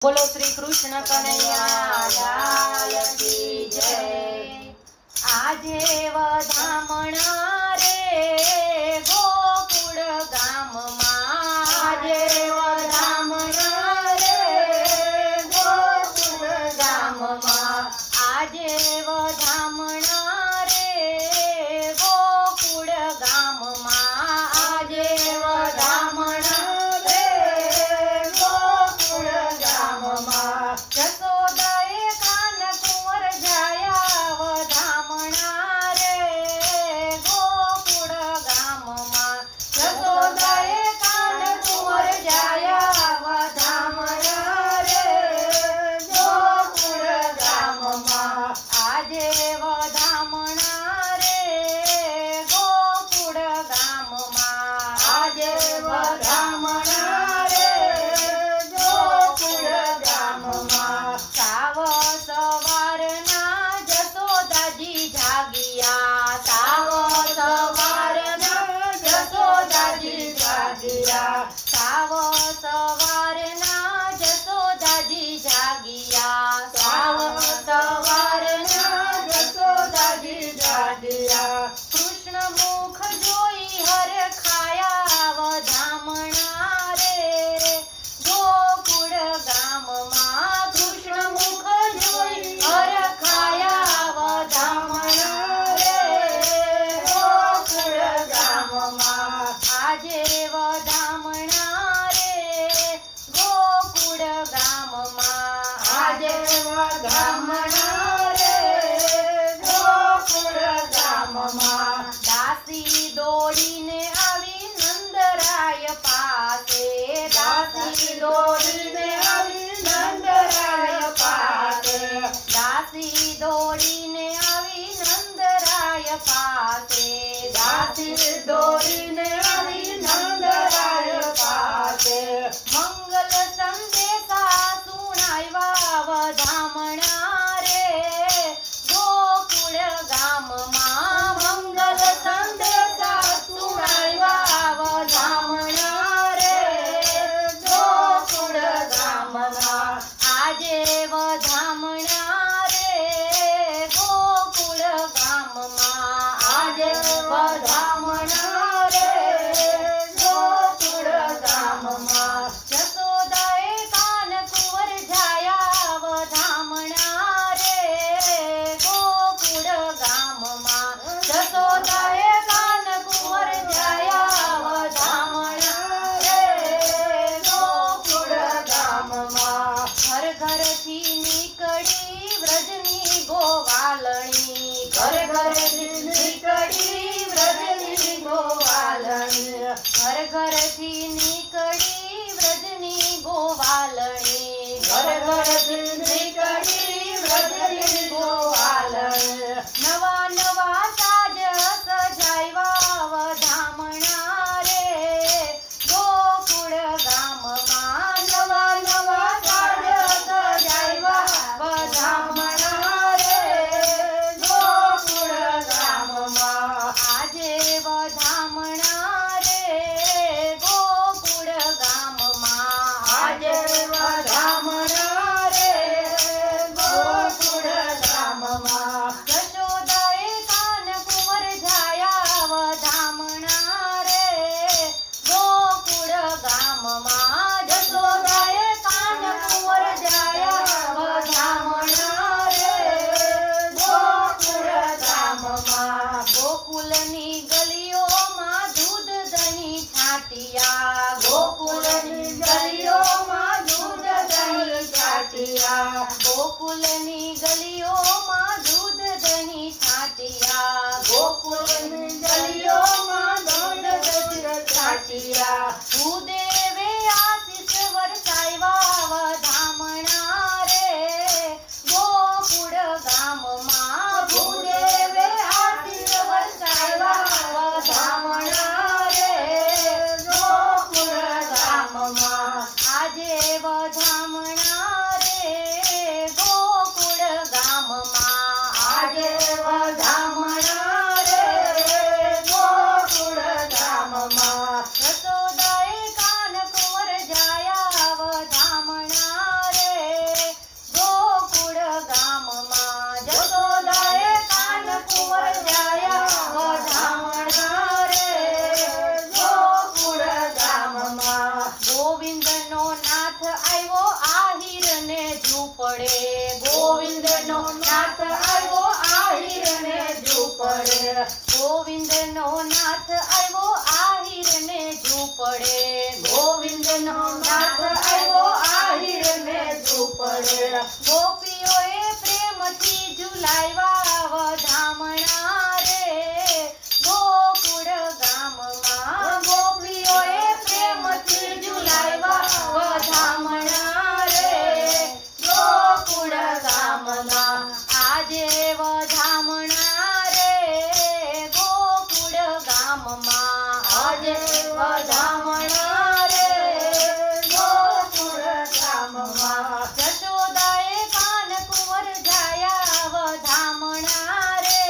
बोलो श्री कृष्ण कन्हैया लाल की जय। आजे वधामणा रे गोकुळ गाममां, आजे वधामणा रे गोकुळ गाममां, आजे वधामणा रे गोकुळ गाममां, आजे वधामणा जसोदाए कान कुंवर जाया वधामणा रे गोकुळ गाममां, जसोदाए कान कुंवर जाया वधामणा रे गोकुळ गाममां, आजे वधामणा रे गोकुळ गाममां, आजे वधामणा सवारना जसोदाजी जागिया, सवारना जसोदाजी जागिया, सवारना जसोदाजी जागिया, सवारना जसोदाजी जागिया। कृष्ण मुख जोई हर खाया वधामणा रे गोकुळ गाममां, कृष्ण मुख हर खाया वधामणा रे गोकुळ गाममां, आजे वधामणा रे गोकुळ गाममां, आजे वधामणा रे गोकुळ गाममां। दासी दौड़ीने आवी नंदराय पासे, दासी दौड़ीने आवी नंदराय पासे, दासी दौड़ीने आवी नंदराय पासे, दासी दौड़ीने आवी नंदराय पासे। मंगल संदेशा सुनाव्या वधामणा रे गोकुळ गाममां, मंगल संदेशा सुनाव्या वधामणा रे गोकुळ गाममां, आजे वधामणा रे गोकुळ गाममां, आजे वधामणा रे गोकुळ गाममां। जसोदाए कान कुंवर जाया वधामणा रे गोकुळ गाममां, जसोदाए कान कुंवर जाया वधामणा रे गोकुळ गाममां। घर घरथी નીકળી વ્રજની ગોવાલણી, ઘર ઘરથી નીકળી વ્રજની ગોવાલણી, ઘર ઘરથી નીકળી વ્રજની ગોવાલણી, ઘર ઘરથી નીકળી વ્રજની ગોવાલણી। નવા નવા સાજ સજાવ્યા વધામણા રે ગોકુળ ગામમાં, નવા નવા સાજ સજાવ્યા વધામણા રે ગોકુળ ગામમાં, આજે વધામણા રે ગોકુળ ગામમાં, આજે વધામણા રે ગોકુળ ગામમાં। જશોદાએ કાન કુંવર જાયા વધામણા રે ગોકુળ ગામમાં, જશોદાએ કાન કુંવર જાયા વધામણા રે ગોકુળ ગામમાં। ગોકુળની ગલીઓમાં દૂધ દહીં છાંટિયા, ગોકુળની ગલીઓમાં દૂધ દહીં છાંટિયા, ગોકુળની ગલીઓમાં દૂધ દહીં છાંટિયા, ગોકુળની ગલીઓમાં દૂધ દહીં છાંટિયા। ભૂદેવે આશીષ વરસાવ્યા વધામણા રે ગોકુળ ગામમાં, ભૂદેવે આશીષ વરસાવ્યા વધામણા રે ગોકુળ ગામમાં, આજે વધામણા રે ગોકુળ ગામમાં, આજે વધામણા રે ગોકુળ ગામમાં। જસોદાએ કાન કુંવર જાયા વધામણા ઝૂંપડે ગોવિંદનો નાથ આવ્યો આહિરને ઝૂંપડે ગોવિંદનો નાથ આવ્યો આહિરને ઝૂંપડે ગોવિંદનો નાથ આવ્યો આહિરને ઝૂંપડે ગોપીઓએ પ્રેમથી ઝુલાવ્યા વધામણા રે ગોકુળ ગામમાં ગોપીઓએ પ્રેમથી ઝુલાવ્યા વધામણા રે ગોકુળ ગામમાં આજે વધામણા રે ગોકુળ ગામમાં આજે વધામણા રે ગોકુળ ગામમાં જશોદાએ કાન કુંવર જાયા વધામણા રે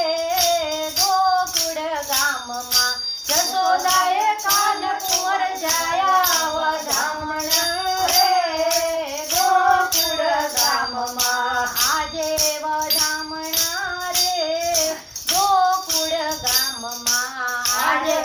ગોકુળ ગામમાં જશોદાએ કાન કુંવર જાયા વધામણા રે ગોકુળ ગામમાં આજે વધામણા રે ગોકુળ ગામમાં આજે